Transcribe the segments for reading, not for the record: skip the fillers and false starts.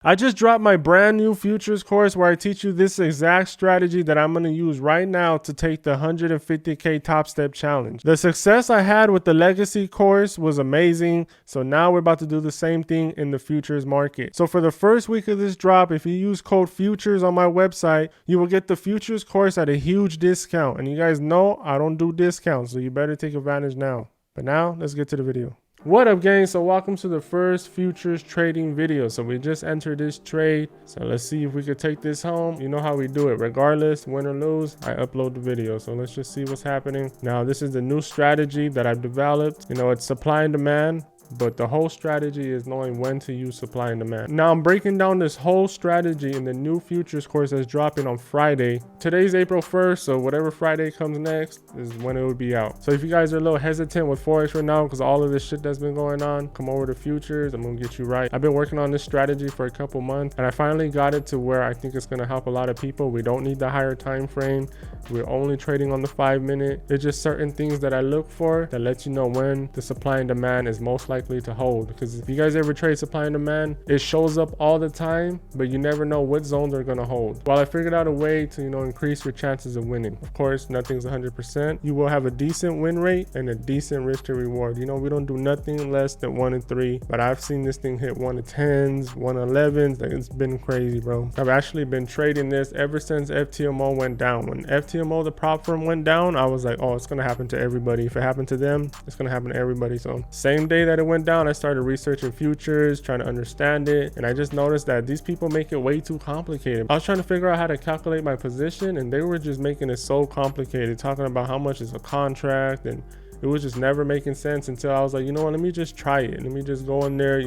I just dropped my brand new futures course where I teach you this exact strategy that I'm going to use right now to take the 150K Top Step Challenge. The success I had with the legacy course was amazing. So now we're about to do the same thing in the futures market. So for the first week of this drop, if you use code FUTURES on my website, you will get the futures course at a huge discount. And you guys know I don't do discounts, so you better take advantage now. But now let's get to the video. What up, gang? So welcome to the first futures trading video. So we just entered this trade, so let's see if we could take this home. You know how we do it, regardless, win or lose, I upload the video. So let's just see what's happening. Now this is the new strategy that I've developed. You know, it's supply and demand, but the whole strategy is knowing when to use supply and demand. Now I'm breaking down this whole strategy in the new futures course that's dropping on Friday. Today's April 1st, so whatever Friday comes next is when it will be out. So if you guys are a little hesitant with Forex right now because all of this shit that's been going on, come over to futures. I'm gonna get you right. I've been working on this strategy for a couple months and I finally got it to where I think it's gonna help a lot of people. We don't need the higher time frame. We're only trading on the 5-minute. There's just certain things that I look for that let you know when the supply and demand is most likely to hold. Because if you guys ever trade supply and demand, it shows up all the time, but you never know what zones are gonna hold. While I figured out a way to, increase your chances of winning. Of course, nothing's 100%. You will have a decent win rate and a decent risk to reward. We don't do nothing less than 1 in 3, but I've seen this thing hit 1 in 10s, 1 in 11s. Like, it's been crazy, bro. I've actually been trading this ever since FTMO went down. When FTMO, the prop firm, went down, I was like, oh, it's gonna happen to everybody. If it happened to them, it's gonna happen to everybody. So same day that it went down, I started researching futures, trying to understand it, and I just noticed that these people make it way too complicated. I was trying to figure out how to calculate my position, and they were just making it so complicated, talking about how much is a contract, and it was just never making sense until I was like, you know what, let me just try it. Let me just go in there,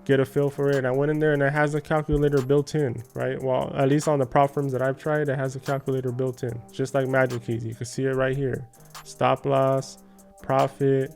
get a feel for it. And I went in there and it has a calculator built in, right? Well, at least on the prop firms that I've tried, it has a calculator built in, just like Magic Keys. You can see it right here. Stop loss, profit,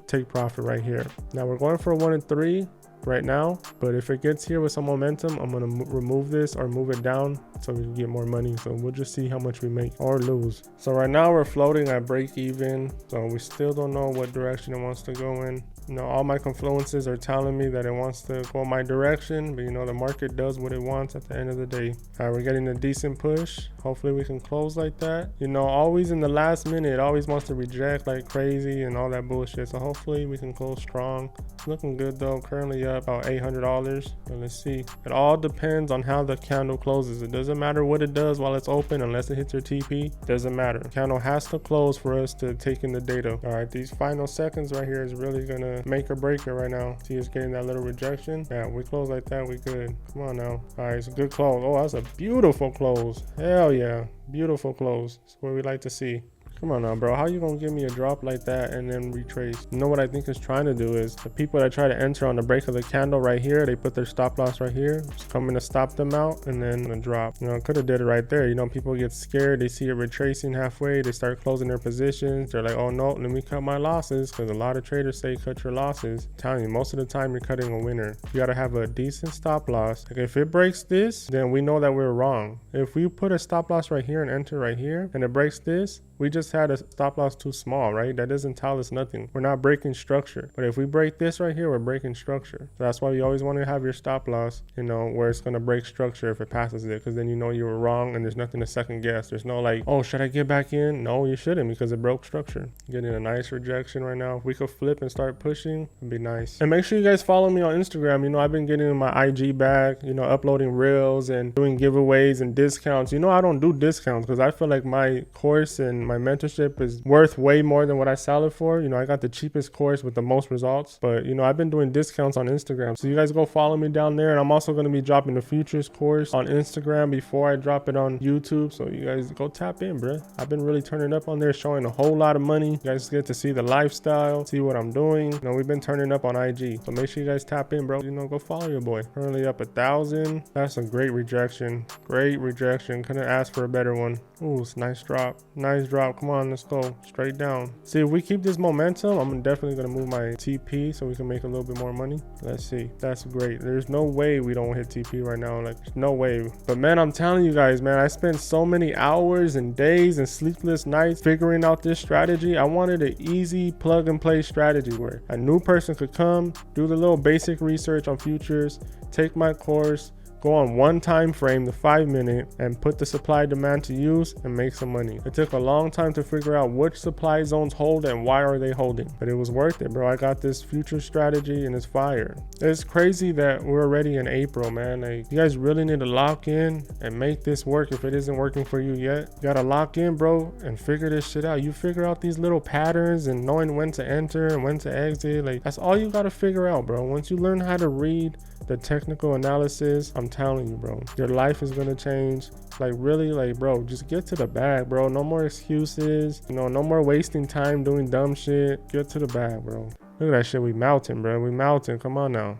take profit right here. Now we're going for a 1 in 3 right now, but if it gets here with some momentum, I'm going to remove this or move it down so we can get more money. So we'll just see how much we make or lose. So right now we're floating at break even, so we still don't know what direction it wants to go in. All my confluences are telling me that it wants to go my direction, but the market does what it wants at the end of the day. All right, we're getting a decent push. Hopefully we can close like that. Always in the last minute, it always wants to reject like crazy and all that bullshit. So hopefully we can close strong. It's looking good though. Currently up about $800. But let's see. It all depends on how the candle closes. It doesn't matter what it does while it's open unless it hits your TP. Doesn't matter. The candle has to close for us to take in the data. All right, these final seconds right here is really gonna make or break it right now. See, it's getting that little rejection. Yeah, we close like that, we good. Come on now. All right, it's a good close. Oh, that's a beautiful close. Hell yeah, beautiful close. That's what we like to see. Come on now, bro. How you gonna give me a drop like that and then retrace? What I think it's trying to do is the people that try to enter on the break of the candle right here, they put their stop loss right here. It's coming to stop them out and then a drop. Could have did it right there. People get scared. They see it retracing halfway. They start closing their positions. They're like, oh no, let me cut my losses, because a lot of traders say cut your losses. I'm telling you, most of the time you're cutting a winner. You gotta have a decent stop loss. Like, if it breaks this, then we know that we're wrong. If we put a stop loss right here and enter right here and it breaks this, we just had a stop loss too small, right? That doesn't tell us nothing. We're not breaking structure. But if we break this right here, we're breaking structure. So that's why you always want to have your stop loss, where it's going to break structure if it passes it, because then you were wrong and there's nothing to second guess. There's no like, oh, should I get back in? No, you shouldn't, because it broke structure. Getting a nice rejection right now. If we could flip and start pushing, it'd be nice. And make sure you guys follow me on Instagram. I've been getting my IG back, uploading reels and doing giveaways and discounts. I don't do discounts because I feel like my course and my mentorship is worth way more than what I sell it for. I got the cheapest course with the most results, but I've been doing discounts on Instagram. So you guys go follow me down there, and I'm also going to be dropping the futures course on Instagram before I drop it on YouTube. So you guys go tap in, bro. I've been really turning up on there, showing a whole lot of money. You guys get to see the lifestyle, see what I'm doing. We've been turning up on IG. So make sure you guys tap in, bro. Go follow your boy. Currently up 1,000. That's a great rejection. Great rejection. Couldn't ask for a better one. Ooh, it's a nice drop. Nice drop. drop. Come on, let's go straight down. See, if we keep this momentum, I'm definitely gonna move my TP so we can make a little bit more money. Let's see. That's great. There's no way we don't hit TP right now. Like, no way. But man, I'm telling you guys, man, I spent so many hours and days and sleepless nights figuring out this strategy. I wanted an easy plug and play strategy where a new person could come, do the little basic research on futures, take my course, go on one time frame, the 5-minute, and put the supply demand to use and make some money. It took a long time to figure out which supply zones hold and why are they holding, but it was worth it, bro. I got this future strategy and it's fire. It's crazy that we're already in April, man. Like, you guys really need to lock in and make this work. If it isn't working for you yet, you gotta lock in, bro, and figure this shit out. You figure out these little patterns and knowing when to enter and when to exit. Like, that's all you gotta figure out, bro. Once you learn how to read the technical analysis, I'm telling you, bro, your life is gonna change. Like, really, like, bro, just get to the bag, bro. No more excuses, you know, no more wasting time doing dumb shit. Get to the bag, bro. Look at that shit. We melting, bro. We melting. Come on now,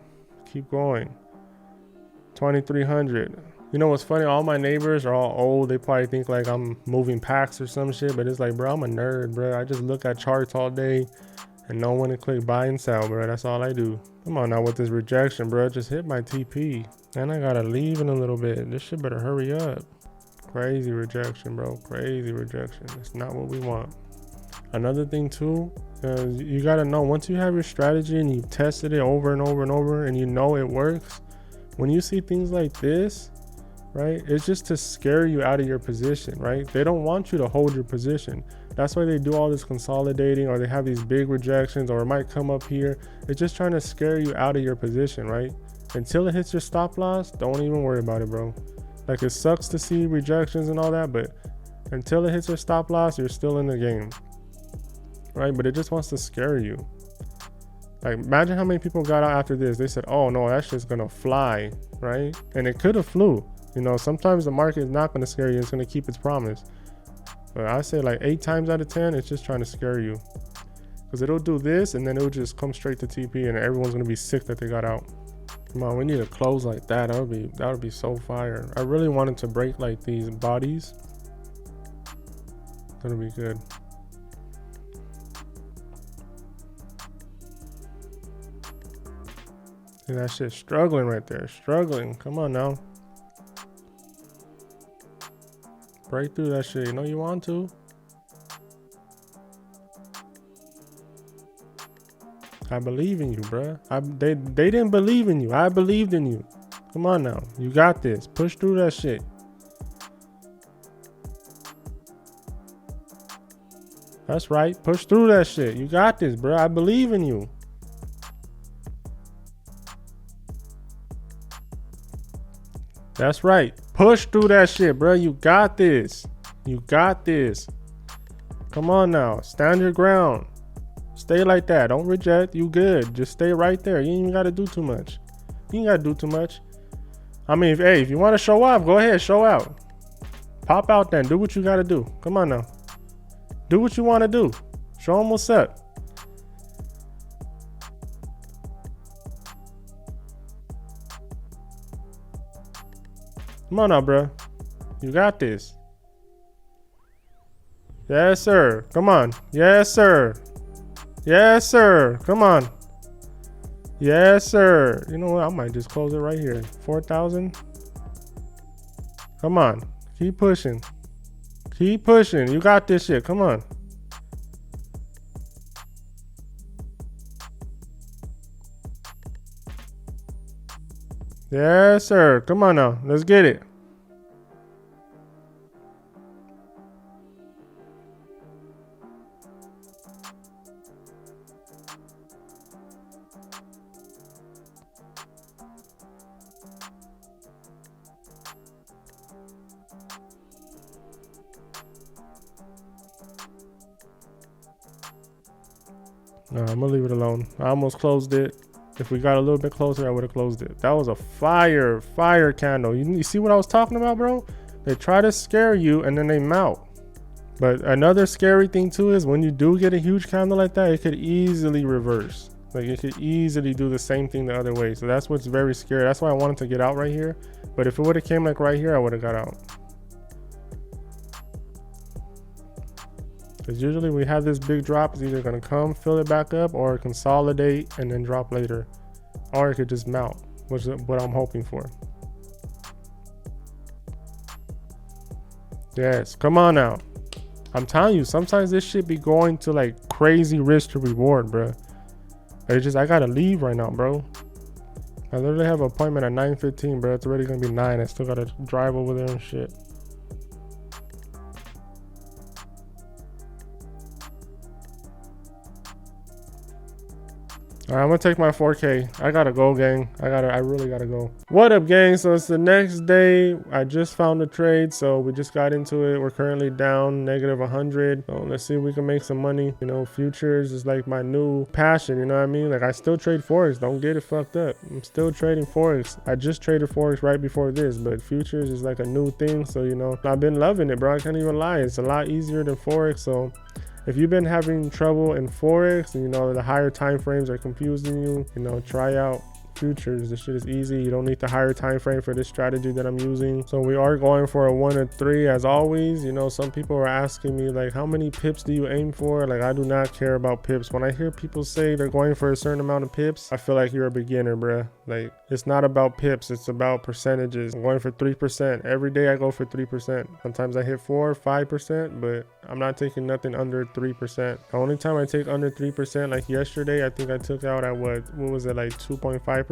keep going. 2300. You know what's funny? All my neighbors are all old. They probably think like I'm moving packs or some shit, but it's like, bro, I'm a nerd, bro. I just look at charts all day and know when to click buy and sell, bro. That's all I do. Come on now with this rejection, bro. Just hit my TP. And I gotta leave in a little bit. This shit better hurry up. Crazy rejection, bro. Crazy rejection. It's not what we want. Another thing too, you gotta know, once you have your strategy and you've tested it over and over and over and you know it works, when you see things like this, right, it's just to scare you out of your position, right? They don't want you to hold your position. That's why they do all this consolidating, or they have these big rejections, or it might come up here. It's just trying to scare you out of your position, right? Until it hits your stop loss, don't even worry about it, bro. Like, it sucks to see rejections and all that, but until it hits your stop loss, you're still in the game, right? But it just wants to scare you. Like, imagine how many people got out after this. They said, oh no, that shit's gonna fly, right? And it could have flew. You know, sometimes the market is not gonna scare you. It's gonna keep its promise. But I say like 8 times out of 10, it's just trying to scare you. Because it'll do this and then it'll just come straight to TP and everyone's gonna be sick that they got out. Come on, we need a close like that. That would be so fire. I really wanted to break like these bodies. That'll be good. See that shit struggling right there. Struggling. Come on now. Break through that shit. You know you want to. I believe in you, bruh. They didn't believe in you. I believed in you. Come on now. You got this. Push through that shit. That's right. Push through that shit. You got this, bruh. I believe in you. That's right. Push through that shit, bruh. You got this. You got this. Come on now. Stand your ground. Stay like that. Don't reject. You good. Just stay right there. You ain't even got to do too much. You ain't got to do too much. I mean, if you want to show off, go ahead. Show out. Pop out then. Do what you got to do. Come on now. Do what you want to do. Show them what's up. Come on now, bro. You got this. Yes, sir. Come on. Yes, sir. Yes, sir. Come on. Yes, sir. You know what? I might just close it right here. 4,000. Come on. Keep pushing. Keep pushing. You got this shit. Come on. Yes, sir. Come on now. Let's get it. No, I'm gonna leave it alone. I almost closed it. If we got a little bit closer, I would have closed it. That was a fire candle. You see what I was talking about, bro? They try to scare you and then they melt. But another scary thing too is when you do get a huge candle like that, it could easily reverse. Like, it could easily do the same thing the other way. So that's what's very scary. That's why I wanted to get out right here. But if it would have came like right here, I would have got out. because usually we have this big drop, it's either going to come, fill it back up, or consolidate and then drop later, or it could just melt, which is what I'm hoping for. Yes, come on now. I'm telling you, sometimes this shit be going to like crazy risk to reward, bro. I gotta leave right now, bro. I literally have an appointment at 9:15, bro. It's already gonna be 9. I still gotta drive over there and shit. All right, I'm gonna take my 4K. I gotta go, gang. I really gotta go. What up, gang? So it's the next day. I just found a trade, so we just got into it. We're currently down -100. So let's see if we can make some money. You know, futures is like my new passion. You know what I mean? Like I still trade forex. Don't get it fucked up. I'm still trading forex. I just traded forex right before this, but futures is like a new thing. So you know, I've been loving it, bro. I can't even lie. It's a lot easier than forex. So if you've been having trouble in forex and you know the higher time frames are confusing you, you know, try out futures. This shit is easy. You don't need the higher time frame for this strategy that I'm using. So we are going for a 1 and 3 as always. You know, some people are asking me like, how many pips do you aim for? Like, I do not care about pips. When I hear people say they're going for a certain amount of pips, I feel like you're a beginner, bruh. Like, it's not about pips, it's about percentages. I'm going for 3%. Every day I go for 3%. Sometimes I hit 4 or 5%, but I'm not taking nothing under 3%. The only time I take under 3%, like yesterday, I think I took out at what was it, like 2.5%.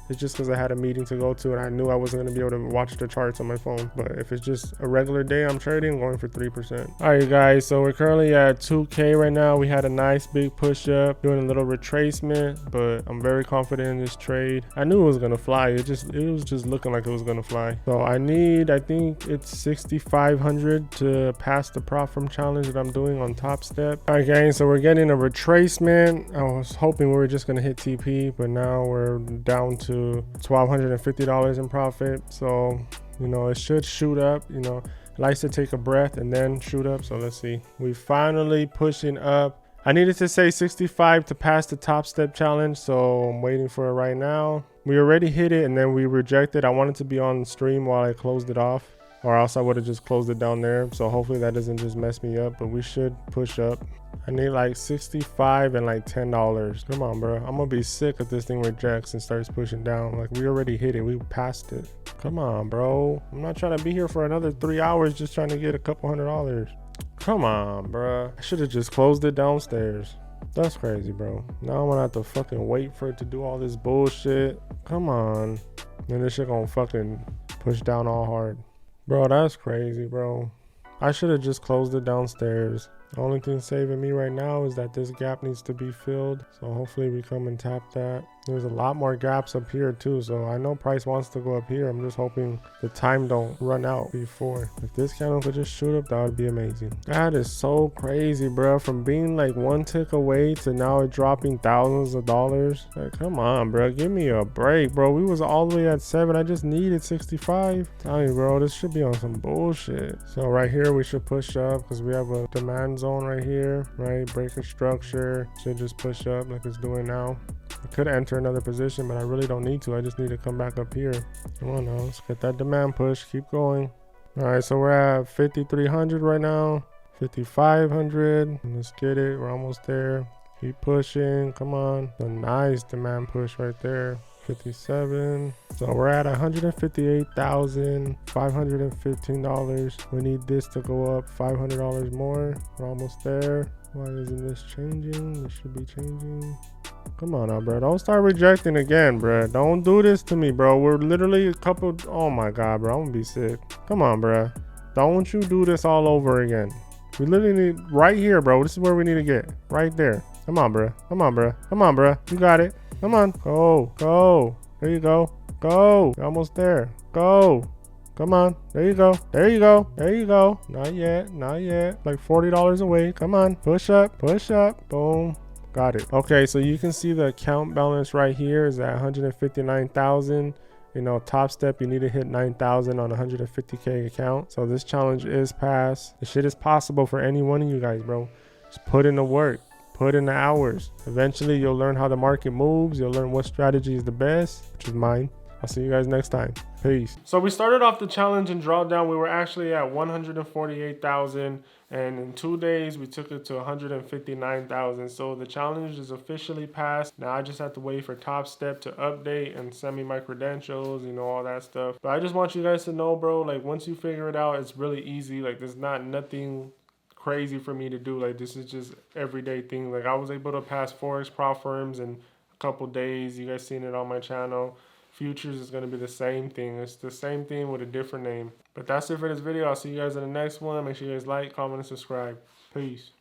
It's just because I had a meeting to go to and I knew I wasn't going to be able to watch the charts on my phone. But if it's just a regular day I'm trading, I'm going for 3%. All right, guys, so we're currently at 2K right now. We had a nice big push up, doing a little retracement, but I'm very confident in this trade. I knew it was going to fly. It was just looking like it was going to fly. So I think it's 6,500 to pass the prop from challenge that I'm doing on Top Step. All right, gang, so we're getting a retracement. I was hoping we were just going to hit TP, but now we're down to $1,250 in profit. So you know, it should shoot up. You know, it likes to take a breath and then shoot up. So let's see. We finally pushing up. I needed to say 65 to pass the Top Step challenge, so I'm waiting for it right now. We already hit it and then we rejected. I wanted to be on stream while I closed it off, or else I would have just closed it down there. So hopefully that doesn't just mess me up, but we should push up. I need like 65 and like $10. Come on, bro. I'm gonna be sick if this thing rejects and starts pushing down. Like, we already hit it. We passed it. Come on, bro. I'm not trying to be here for another 3 hours just trying to get a couple $100. Come on, bro. I should have just closed it downstairs. That's crazy, bro. Now I'm gonna have to fucking wait for it to do all this bullshit. Come on. And this shit gonna fucking push down all hard. Bro, that's crazy, bro. I should have just closed it downstairs. The only thing saving me right now is that this gap needs to be filled. So hopefully we come and tap that. There's a lot more gaps up here too. So I know price wants to go up here. I'm just hoping the time don't run out before. If this candle could just shoot up, that would be amazing. That is so crazy, bro. From being like one tick away to now it dropping thousands of dollars. Like, come on, bro. Give me a break, bro. We was all the way at 7. I just needed 65. Tell me, bro, this should be on some bullshit. So right here, we should push up because we have a demand zone right here, right? Break a structure. Should just push up like it's doing now. I could enter another position, but I really don't need to. I just need to come back up here. Come on now, let's get that demand push. Keep going. All right, so we're at 5,300 right now. 5,500. Let's get it. We're almost there. Keep pushing. Come on. A nice demand push right there. 57. So we're at $158,515. We need this to go up $500 more. We're almost there. Why isn't this changing? This should be changing. Come on now, bro. Don't start rejecting again, bro. Don't do this to me, bro. We're literally a couple. Oh my god, bro. I'm gonna be sick. Come on, bro. Don't you do this all over again. We literally need right here, bro. This is where we need to get. Right there. Come on, bro. Come on, bro. Come on, bro. You got it. Come on. Go. Go. There you go. Go. You're almost there. Go. Come on. There you go. There you go. There you go. Not yet. Not yet. Like $40 away. Come on. Push up. Push up. Boom. Got it. Okay, so you can see the account balance right here is at 159,000. You know, Top Step, you need to hit 9,000 on a 150K account. So this challenge is passed. This shit is possible for any one of you guys, bro. Just put in the work. Put in the hours. Eventually, you'll learn how the market moves. You'll learn what strategy is the best, which is mine. I'll see you guys next time. Peace. So we started off the challenge and drawdown. We were actually at 148,000, and in 2 days we took it to 159,000. So the challenge is officially passed. Now I just have to wait for Top Step to update and send me my credentials, you know, all that stuff. But I just want you guys to know, bro, like once you figure it out, it's really easy. Like there's not nothing crazy for me to do. Like this is just everyday thing. Like I was able to pass Forex prop firms in a couple days. You guys seen it on my channel. Futures is going to be the same thing. It's the same thing with a different name. But that's it for this video. I'll see you guys in the next one. Make sure you guys like, comment, and subscribe. Peace.